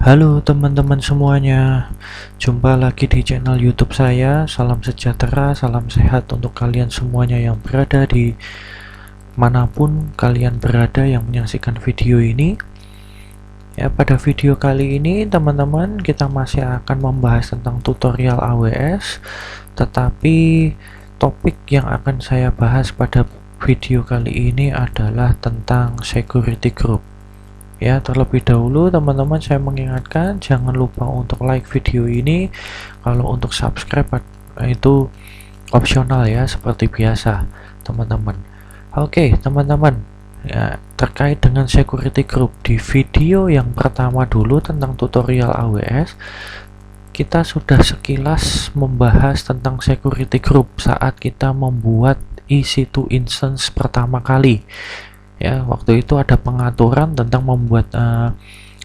Halo teman-teman semuanya, jumpa lagi di channel YouTube saya. Salam sejahtera, salam sehat untuk kalian semuanya yang berada di manapun kalian berada yang menyaksikan video ini. Ya, pada video kali ini teman-teman kita masih akan membahas tentang tutorial AWS, tetapi topik yang akan saya bahas pada video kali ini adalah tentang security group. Ya, terlebih dahulu teman-teman saya mengingatkan jangan lupa untuk like video ini. Kalau untuk subscribe itu opsional ya, seperti biasa teman-teman. Oke teman-teman, ya, terkait dengan security group, di video yang pertama dulu tentang tutorial AWS kita sudah sekilas membahas tentang security group saat kita membuat EC2 instance pertama kali. Ya, waktu itu ada pengaturan tentang membuat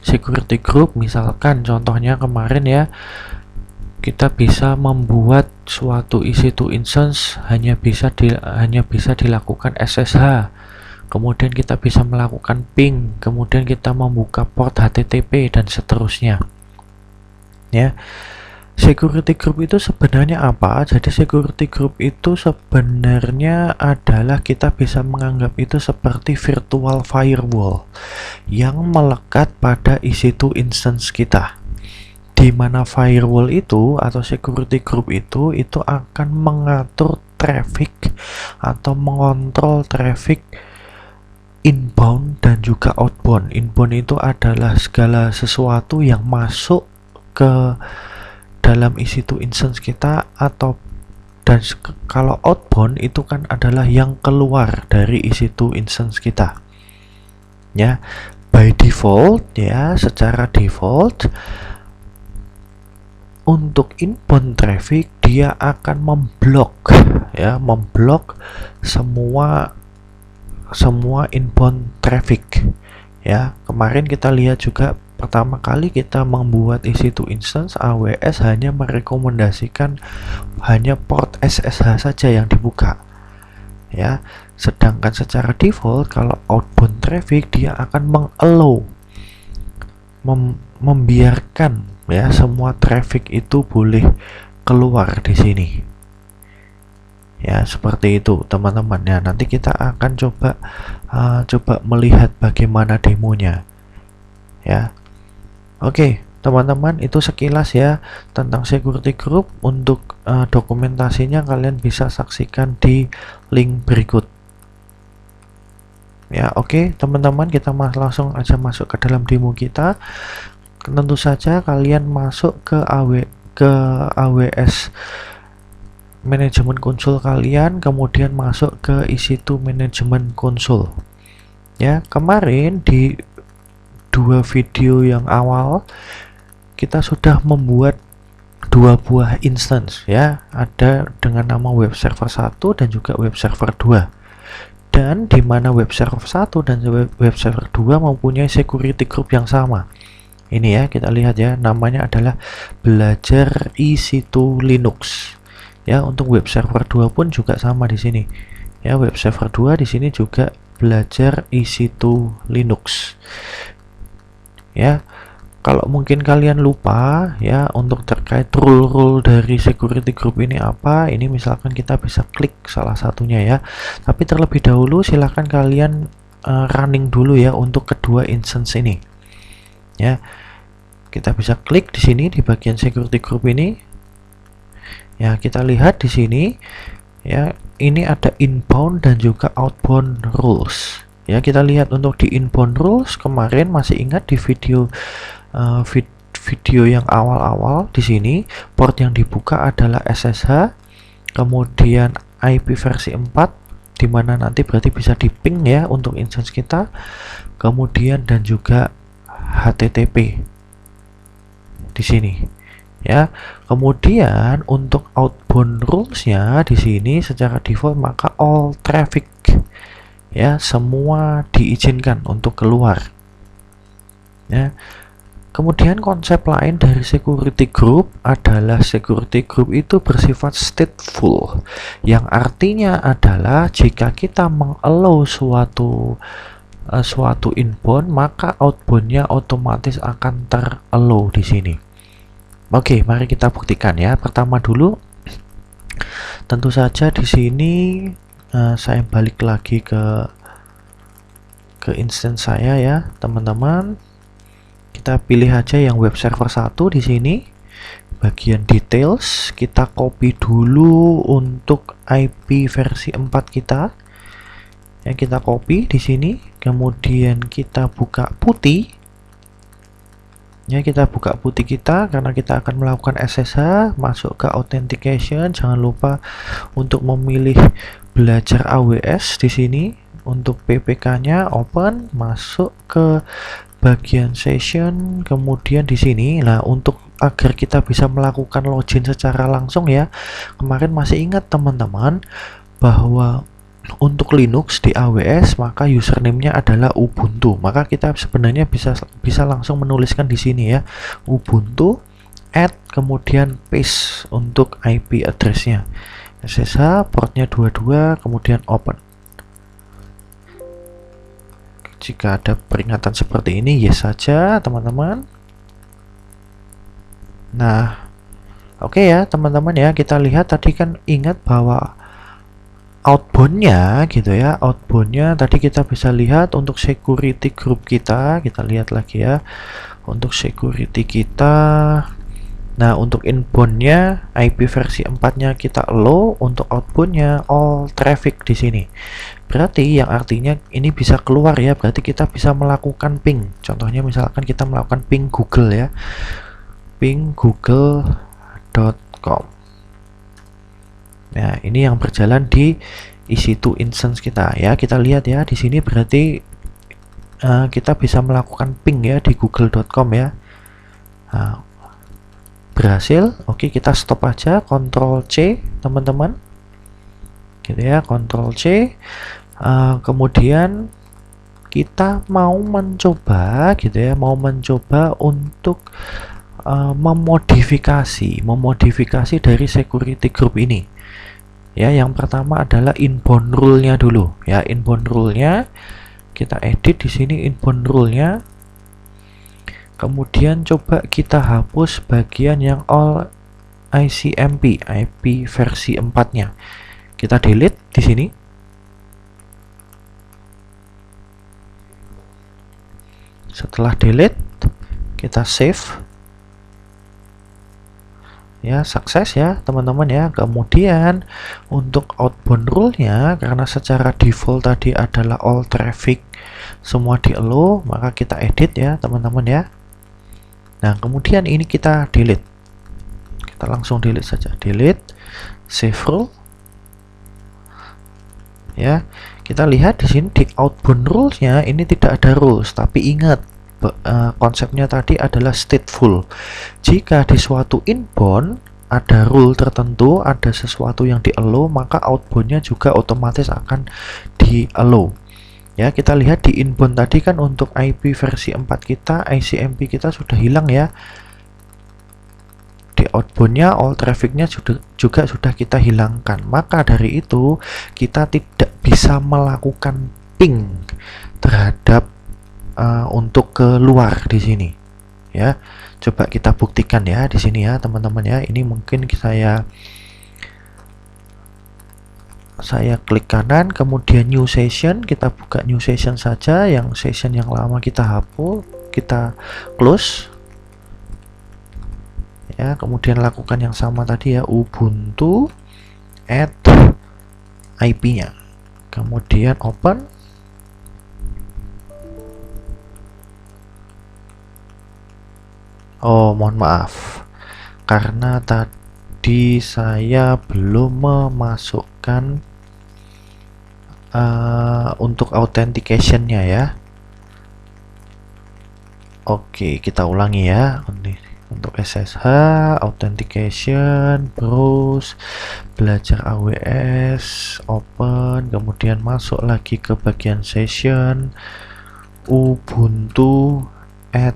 security group. Misalkan contohnya kemarin ya, kita bisa membuat suatu EC2 instance hanya bisa dilakukan SSH, kemudian kita bisa melakukan ping, kemudian kita membuka port HTTP dan seterusnya. Ya, security group itu sebenarnya apa? Jadi security group itu sebenarnya adalah kita bisa menganggap itu seperti virtual firewall yang melekat pada EC2 instance kita, di mana firewall itu atau security group itu akan mengatur traffic atau mengontrol traffic inbound dan juga outbound. Inbound itu adalah segala sesuatu yang masuk ke dalam EC2 instance kita, atau kalau outbound itu kan adalah yang keluar dari EC2 instance kita. Ya, by default ya, secara default untuk inbound traffic dia akan memblok semua inbound traffic. Ya, kemarin kita lihat juga pertama kali kita membuat EC2 instance, AWS hanya merekomendasikan hanya port SSH saja yang dibuka. Ya, sedangkan secara default kalau outbound traffic dia akan membiarkan ya semua traffic itu boleh keluar di sini. Ya, seperti itu teman-teman. Ya, nanti kita akan coba melihat bagaimana demonya. Ya. Oke, teman-teman, itu sekilas ya tentang security group. Untuk dokumentasinya kalian bisa saksikan di link berikut. Ya, oke, teman-teman, kita langsung aja masuk ke dalam demo kita. Tentu saja kalian masuk ke AWS Management Console kalian, kemudian masuk ke EC2 Management Console. Ya, kemarin di dua video yang awal kita sudah membuat dua buah instance ya, ada dengan nama web server 1 dan juga web server 2, dan di mana web server 1 dan web server 2 mempunyai security group yang sama. Ini ya, kita lihat ya, namanya adalah belajar EC2 Linux. Ya, untuk web server 2 pun juga sama di sini. Ya, web server 2 di sini juga belajar EC2 Linux. Ya, kalau mungkin kalian lupa ya untuk terkait rule-rule dari security group ini apa, ini misalkan kita bisa klik salah satunya ya. Tapi terlebih dahulu silahkan kalian running dulu ya untuk kedua instance ini. Ya, kita bisa klik di sini di bagian security group ini. Ya, kita lihat di sini ya, ini ada inbound dan juga outbound rules. Ya, kita lihat untuk di inbound rules kemarin, masih ingat di video yang awal-awal, di sini port yang dibuka adalah SSH, kemudian IP versi 4, dimana nanti berarti bisa di ping ya untuk instance kita, kemudian dan juga HTTP di sini. Ya, kemudian untuk outbound rulesnya di sini secara default maka all traffic ya, semua diizinkan untuk keluar. Ya, kemudian konsep lain dari security group adalah security group itu bersifat stateful, yang artinya adalah jika kita mengallow suatu suatu inbound, maka outboundnya otomatis akan terallow di sini. Oke, mari kita buktikan ya. Pertama dulu, tentu saja di sini saya balik lagi ke instance saya ya, teman-teman. Kita pilih aja yang web server 1 di sini. Bagian details kita copy dulu untuk IP versi 4 kita. Ya, kita copy di sini, kemudian kita buka putih. Ya, kita buka putih kita karena kita akan melakukan SSH, masuk ke authentication. Jangan lupa untuk memilih belajar AWS di sini. Untuk PPK-nya open, masuk ke bagian session, kemudian di sini. Nah, untuk agar kita bisa melakukan login secara langsung ya. Kemarin masih ingat teman-teman bahwa untuk Linux di AWS maka username-nya adalah Ubuntu. Maka kita sebenarnya bisa langsung menuliskan di sini ya, Ubuntu add kemudian paste untuk IP address-nya. SSH portnya 22, kemudian open. Jika ada peringatan seperti ini, yes saja teman-teman. Nah, oke ya teman-teman ya, kita lihat tadi kan ingat bahwa outboundnya gitu ya, outboundnya tadi kita bisa lihat untuk security group kita lihat lagi ya, untuk security kita. Nah, untuk inboundnya IP versi 4 nya kita allow, untuk outboundnya all traffic di sini. Berarti yang artinya ini bisa keluar ya, berarti kita bisa melakukan ping. Contohnya misalkan kita melakukan ping Google ya, ping google.com. Nah, ini yang berjalan di EC2 instance kita ya. Kita lihat ya di sini berarti kita bisa melakukan ping ya di google.com ya. Nah, berhasil. Oke, kita stop aja, Ctrl C teman-teman. Gitu ya, Ctrl C. Kemudian kita mau mencoba gitu ya, mau mencoba untuk memodifikasi dari security group ini. Ya, yang pertama adalah inbound rule-nya dulu. Ya, inbound rule-nya kita edit di sini, inbound rule-nya. Kemudian coba kita hapus bagian yang all ICMP, IP versi 4-nya. Kita delete di sini. Setelah delete, kita save. Ya, sukses ya teman-teman ya. Kemudian untuk outbound rule-nya, karena secara default tadi adalah all traffic semua di allow, maka kita edit ya teman-teman ya. Nah, kemudian ini kita delete. Kita langsung delete saja. Delete, save rule. Ya, kita lihat di sini di outbound rules-nya ini tidak ada rules, tapi ingat konsepnya tadi adalah stateful. Jika di suatu inbound ada rule tertentu, ada sesuatu yang di-allow, maka outbound-nya juga otomatis akan di-allow. Ya, kita lihat di inbound tadi kan untuk IP versi 4 kita, ICMP kita sudah hilang ya. Di outbound-nya all traffic-nya juga sudah kita hilangkan. Maka dari itu kita tidak bisa melakukan ping terhadap untuk keluar di sini. Ya, coba kita buktikan ya di sini ya teman-teman ya. Ini mungkin saya klik kanan, kemudian new session, kita buka new session saja, yang session yang lama kita hapus, kita close ya. Kemudian lakukan yang sama tadi ya, Ubuntu add IP-nya, kemudian open. Oh, mohon maaf karena tadi saya belum memasukkan untuk authentication-nya ya. Oke, kita ulangi ya. Untuk SSH, authentication, browse, belajar AWS, open, kemudian masuk lagi ke bagian session, Ubuntu add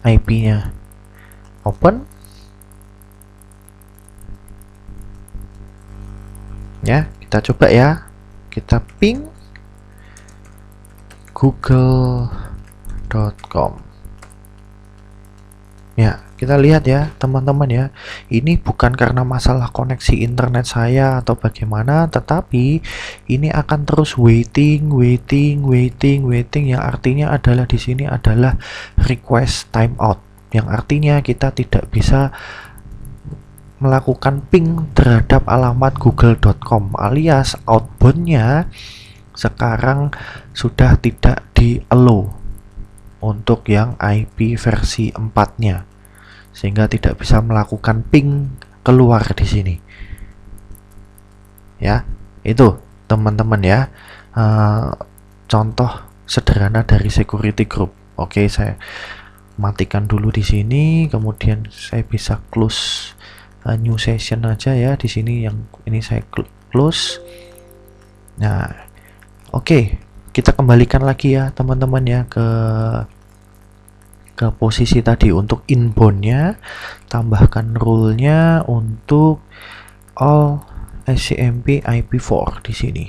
IP-nya, open. Ya, kita coba ya. Kita ping google.com. Ya, kita lihat ya teman-teman ya, ini bukan karena masalah koneksi internet saya atau bagaimana, tetapi ini akan terus waiting, yang artinya adalah di sini adalah request timeout, yang artinya kita tidak bisa melakukan ping terhadap alamat google.com, alias outboundnya sekarang sudah tidak di allow untuk yang IP versi 4-nya, sehingga tidak bisa melakukan ping keluar di sini. Ya, itu teman-teman ya, contoh sederhana dari security group. Oke, saya matikan dulu di sini, kemudian saya bisa close new session aja ya di sini, yang ini saya close. Nah, oke, kita kembalikan lagi ya teman-teman ya ke posisi tadi. Untuk inbound-nya tambahkan rule-nya untuk all SCMP IP4 di sini.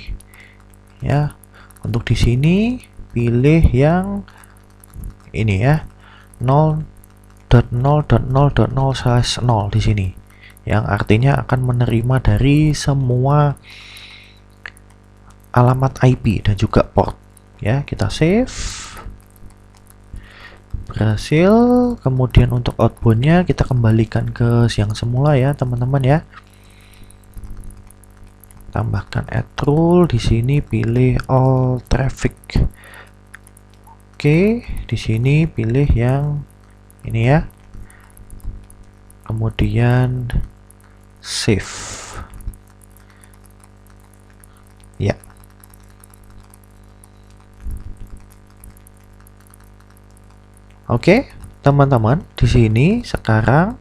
Ya. Untuk di sini pilih yang ini ya. 0.0.0.0/0 di sini. Yang artinya akan menerima dari semua alamat IP dan juga port. Ya, kita save. Berhasil. Kemudian untuk outboundnya kita kembalikan ke yang semula ya teman-teman ya. Tambahkan add rule di sini, pilih all traffic. Oke, di sini pilih yang ini ya. Kemudian save. Ya. Oke, teman-teman, di sini sekarang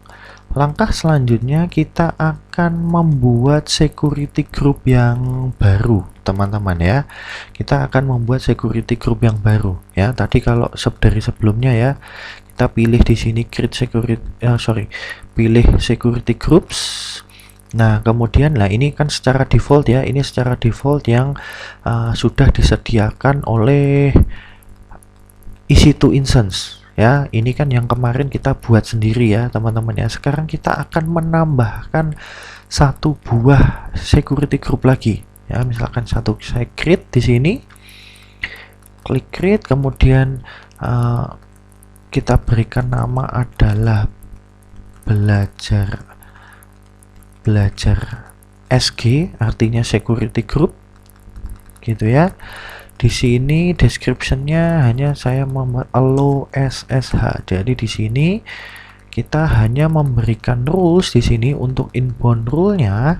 langkah selanjutnya kita akan membuat security group yang baru, teman-teman ya. Kita akan membuat security group yang baru ya. Tadi kalau dari sebelumnya ya, kita pilih di sini create security pilih security groups. Nah, kemudian ini kan secara default ya, ini secara default yang sudah disediakan oleh EC2 instance. Ya, ini kan yang kemarin kita buat sendiri ya teman-teman ya. Sekarang kita akan menambahkan satu buah security group lagi ya. Misalkan satu saya create di sini, klik create, kemudian kita berikan nama adalah belajar SG, artinya security group gitu ya. Di sini description-nya hanya saya membuat allow SSH. Jadi di sini kita hanya memberikan rules di sini. Untuk inbound rule-nya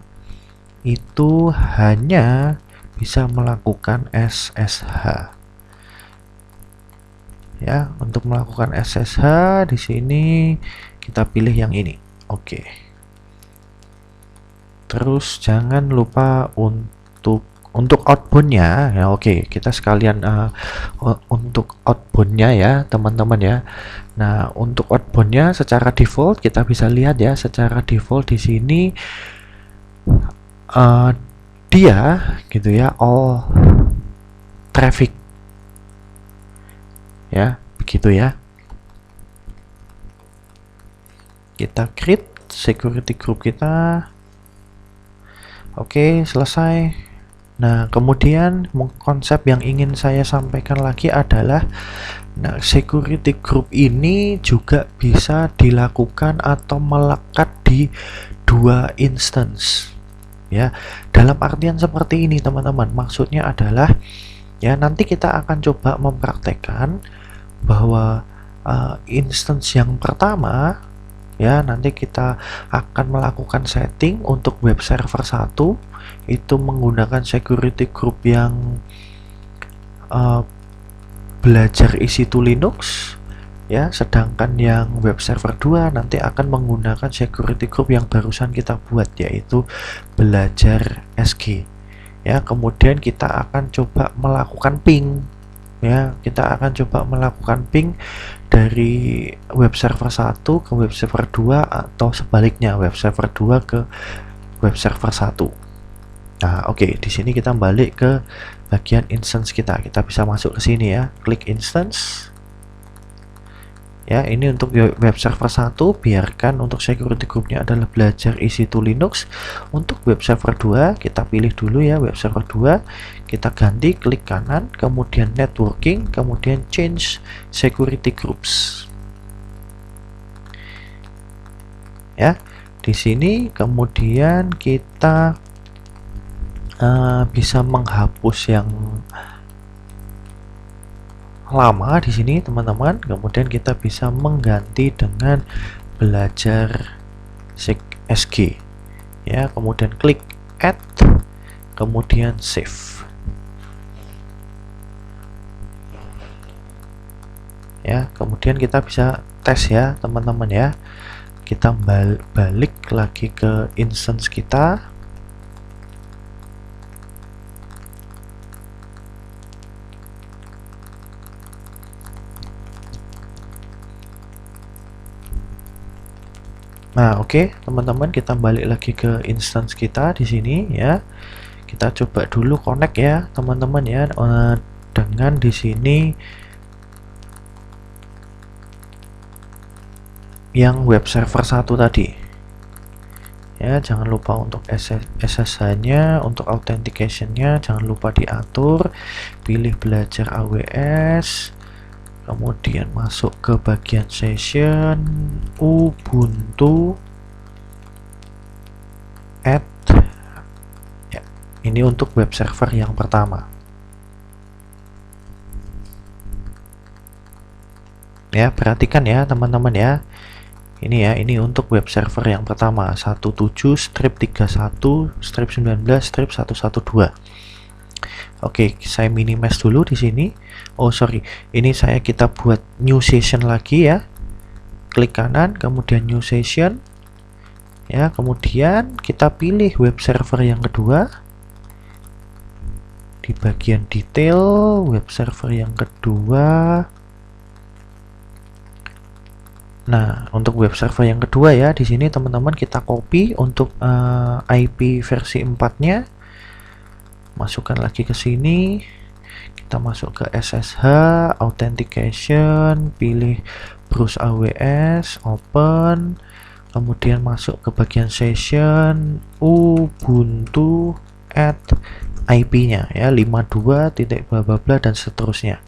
itu hanya bisa melakukan SSH. Ya, untuk melakukan SSH di sini kita pilih yang ini. Oke. Terus jangan lupa untuk outbound-nya ya. Oke, kita sekalian untuk outbound-nya ya teman-teman ya. Nah, untuk outbound-nya secara default kita bisa lihat ya, secara default di sini dia gitu ya, all traffic ya, begitu ya. Kita create security group kita. Oke, selesai. Nah, kemudian konsep yang ingin saya sampaikan lagi adalah, nah, security group ini juga bisa dilakukan atau melekat di dua instance. Ya, dalam artian seperti ini teman-teman. Maksudnya adalah ya, nanti kita akan coba mempraktekkan bahwa instance yang pertama ya, nanti kita akan melakukan setting untuk web server 1 itu menggunakan security group yang belajar EC2 Linux ya, sedangkan yang web server 2 nanti akan menggunakan security group yang barusan kita buat, yaitu belajar SG ya. Kemudian kita akan coba melakukan ping ya, kita akan coba melakukan ping dari web server 1 ke web server 2 atau sebaliknya web server 2 ke web server 1. Nah, oke, di sini kita balik ke bagian instance kita. Kita bisa masuk ke sini ya, klik instance. Ya, ini untuk web server 1, biarkan untuk security groupnya adalah belajar EC2 Linux. Untuk web server 2, kita pilih dulu ya web server 2, kita ganti, klik kanan, kemudian networking, kemudian change security groups. Ya, di sini kemudian kita bisa menghapus yang lama di sini teman-teman, kemudian kita bisa mengganti dengan belajar SG ya, kemudian klik add, kemudian save ya, kemudian kita bisa tes ya teman-teman ya. Kita balik lagi ke instance kita. Nah, oke, teman-teman, kita balik lagi ke instance kita di sini ya. Kita coba dulu connect ya, teman-teman ya, dengan di sini yang web server 1 tadi. Ya, jangan lupa untuk SSH-nya, untuk authentication-nya jangan lupa diatur. Pilih belajar AWS. Kemudian masuk ke bagian session, Ubuntu, add ya, ini untuk web server yang pertama ya, perhatikan ya teman-teman ya, ini ya, ini untuk web server yang pertama 17/31/19/112. Oke, saya minimize dulu di sini. Oh sorry, ini kita buat new session lagi ya. Klik kanan, kemudian new session. Ya, kemudian kita pilih web server yang kedua. Di bagian detail, web server yang kedua. Nah, untuk web server yang kedua ya, di sini teman-teman kita copy untuk IP versi 4-nya. Masukkan lagi ke sini, kita masuk ke SSH, authentication, pilih browse AWS, open, kemudian masuk ke bagian session, Ubuntu, add IP-nya ya, 52, bla bla bla dan seterusnya.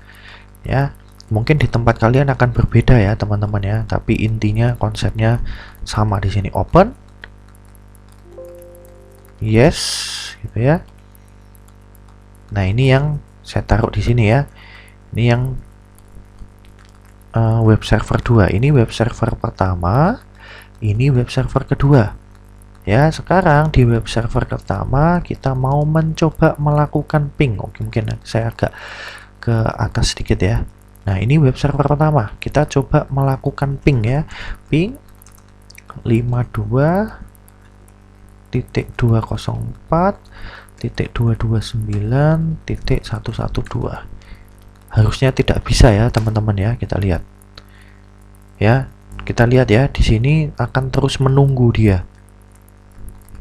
Ya, mungkin di tempat kalian akan berbeda ya teman-teman ya, tapi intinya konsepnya sama di sini. Open, yes, gitu ya. Nah, ini yang saya taruh di sini ya. Ini yang web server 2. Ini web server pertama, ini web server kedua. Ya, sekarang di web server pertama kita mau mencoba melakukan ping. Oke, mungkin saya agak ke atas sedikit ya. Nah, ini web server pertama. Kita coba melakukan ping ya. Ping 52.204.229.112. Harusnya tidak bisa ya teman-teman ya, kita lihat. Ya, kita lihat ya, di sini akan terus menunggu dia.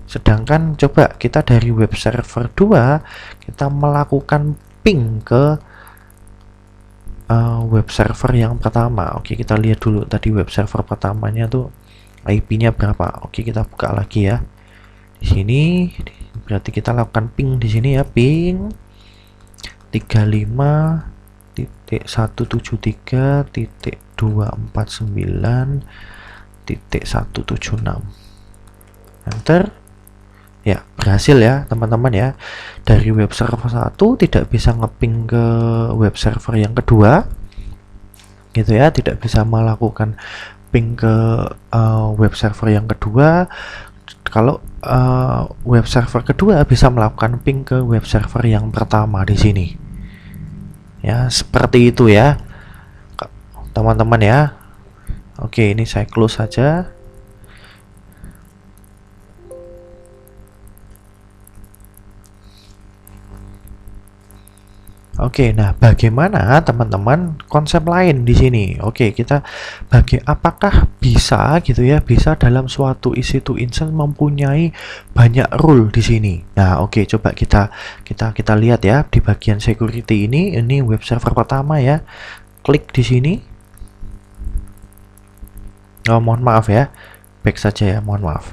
Sedangkan coba kita dari web server 2 kita melakukan ping ke web server yang pertama. Oke, kita lihat dulu tadi web server pertamanya tuh IP-nya berapa. Oke, kita buka lagi ya. Di sini berarti kita lakukan ping di sini ya, ping 35.173.249.176. Enter. Ya, berhasil ya teman-teman ya. Dari web server 1 tidak bisa ngeping ke web server yang kedua. Gitu ya, tidak bisa melakukan ping ke web server yang kedua. Kalau web server kedua bisa melakukan ping ke web server yang pertama di sini. Ya, seperti itu ya teman-teman ya. Oke, ini saya close saja. Oke, nah bagaimana teman-teman konsep lain di sini? Oke, kita apakah bisa gitu ya, bisa dalam suatu EC2 instance mempunyai banyak rule di sini. Nah, oke, coba kita lihat ya di bagian security ini web server pertama ya. Klik di sini. Oh, mohon maaf ya. Back saja ya, mohon maaf.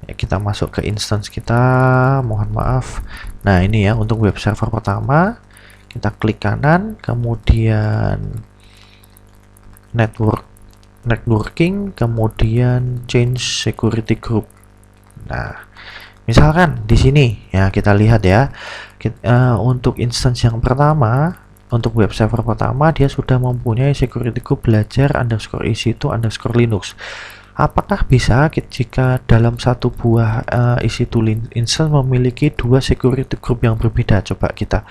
Ya, kita masuk ke instance kita, mohon maaf. Nah, ini ya untuk web server pertama, kita klik kanan, kemudian networking, kemudian change security group. Nah, misalkan di sini ya kita lihat ya, untuk instance yang pertama, untuk web server pertama dia sudah mempunyai security group belajar _ec2_linux. Apakah bisa jika dalam satu buah EC2 instance memiliki dua security group yang berbeda? Coba kita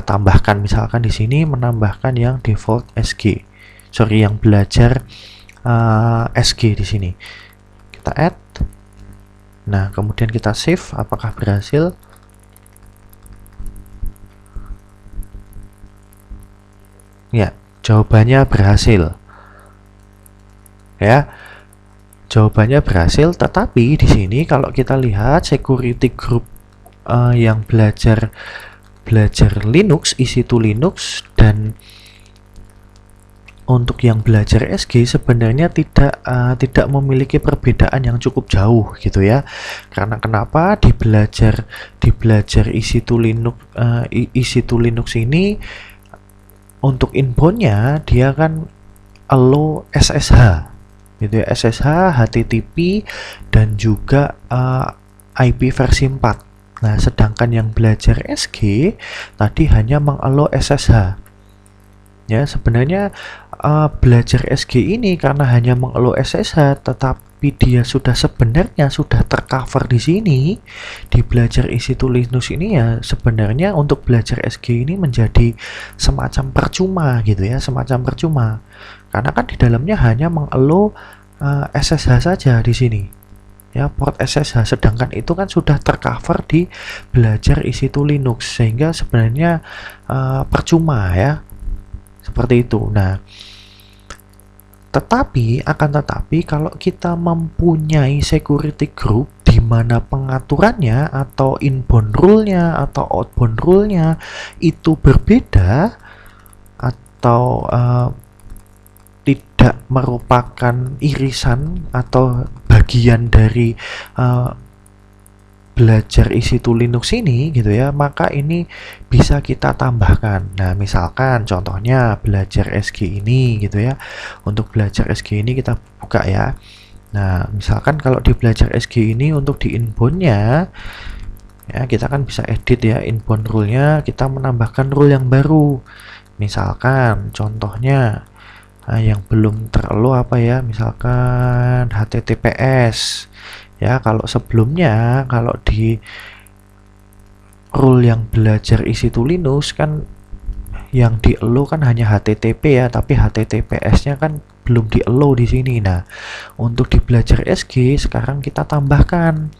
tambahkan, misalkan di sini menambahkan yang default SG, yang belajar SG di sini. Kita add. Nah, kemudian kita save. Apakah berhasil? Ya, jawabannya berhasil. Ya. Jawabannya berhasil, tetapi di sini kalau kita lihat security group yang belajar Linux, EC2 Linux, dan untuk yang belajar SG sebenarnya tidak memiliki perbedaan yang cukup jauh gitu ya. Karena kenapa? Di belajar EC2 Linux ini untuk inboundnya dia kan allow SSH gitu ya, SSH, HTTP, dan juga IP versi 4. Nah, sedangkan yang belajar SG tadi hanya mengallow SSH. Ya, sebenarnya belajar SG ini karena hanya mengallow SSH, tetapi dia sebenarnya sudah tercover di sini di belajar EC2 Linux ini ya. Sebenarnya untuk belajar SG ini menjadi semacam percuma gitu ya, semacam percuma. Karena kan di dalamnya hanya mengallow SSH saja di sini. Ya, port SSH, sedangkan itu kan sudah tercover di belajar EC2 Linux, sehingga sebenarnya percuma ya. Seperti itu. Nah, tetapi kalau kita mempunyai security group di mana pengaturannya atau inbound rule-nya atau outbound rule-nya itu berbeda atau tidak merupakan irisan atau bagian dari belajar EC2 Linux ini gitu ya, maka ini bisa kita tambahkan. Nah, misalkan contohnya belajar SG ini gitu ya. Untuk belajar SG ini kita buka ya. Nah, misalkan kalau di belajar SG ini untuk di inbound-nya ya, kita kan bisa edit ya inbound rule-nya, kita menambahkan rule yang baru. Misalkan contohnya yang belum terlalu apa ya, misalkan HTTPS ya. Kalau sebelumnya kalau di rule yang belajar EC2 Linux kan yang di-allow kan hanya HTTP ya, tapi HTTPS-nya kan belum di-allow di sini. Nah, untuk di belajar SG sekarang kita tambahkan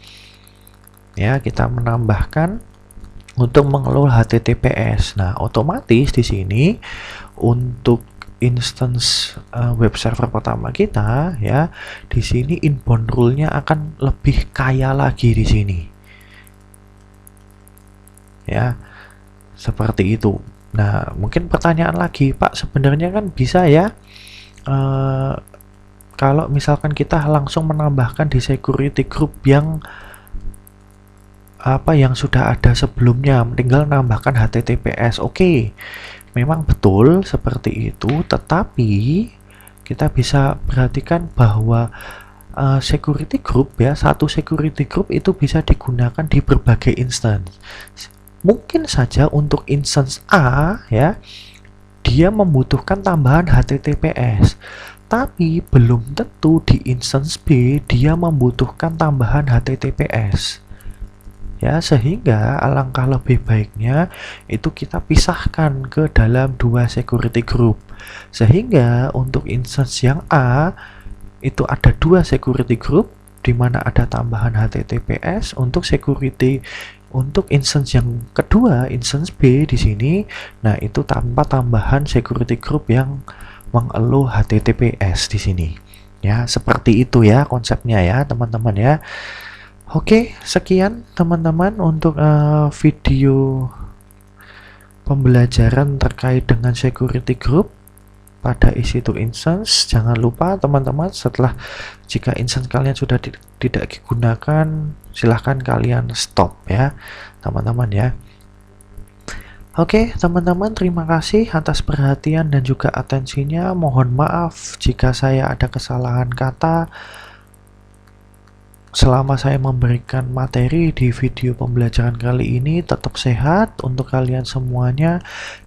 ya, kita menambahkan untuk mengelola HTTPS. Nah, otomatis di sini untuk instance web server pertama kita ya, di sini inbound rule-nya akan lebih kaya lagi di sini. Ya, seperti itu. Nah, mungkin pertanyaan lagi, Pak, sebenarnya kan bisa ya kalau misalkan kita langsung menambahkan di security group yang yang sudah ada sebelumnya, tinggal menambahkan HTTPS. Oke. Memang betul seperti itu, tetapi kita bisa perhatikan bahwa security group ya, satu security group itu bisa digunakan di berbagai instance. Mungkin saja untuk instance A ya, dia membutuhkan tambahan HTTPS, tapi belum tentu di instance B dia membutuhkan tambahan HTTPS. Ya, sehingga alangkah lebih baiknya itu kita pisahkan ke dalam dua security group, sehingga untuk instance yang A itu ada dua security group di mana ada tambahan HTTPS. Untuk security Untuk instance yang kedua, instance B di sini, nah itu tanpa tambahan security group yang mengeluh HTTPS di sini. Ya, seperti itu ya konsepnya ya, teman-teman ya. Oke, sekian teman-teman untuk video pembelajaran terkait dengan security group pada EC2 instance. Jangan lupa teman-teman, setelah jika instance kalian sudah tidak digunakan, silahkan kalian stop ya teman-teman ya. Oke teman-teman, terima kasih atas perhatian dan juga atensinya. Mohon maaf jika saya ada kesalahan kata selama saya memberikan materi di video pembelajaran kali ini. Tetap sehat untuk kalian semuanya,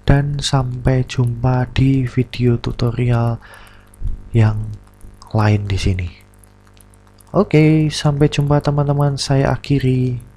dan sampai jumpa di video tutorial yang lain di sini. Oke, sampai jumpa teman-teman, saya akhiri.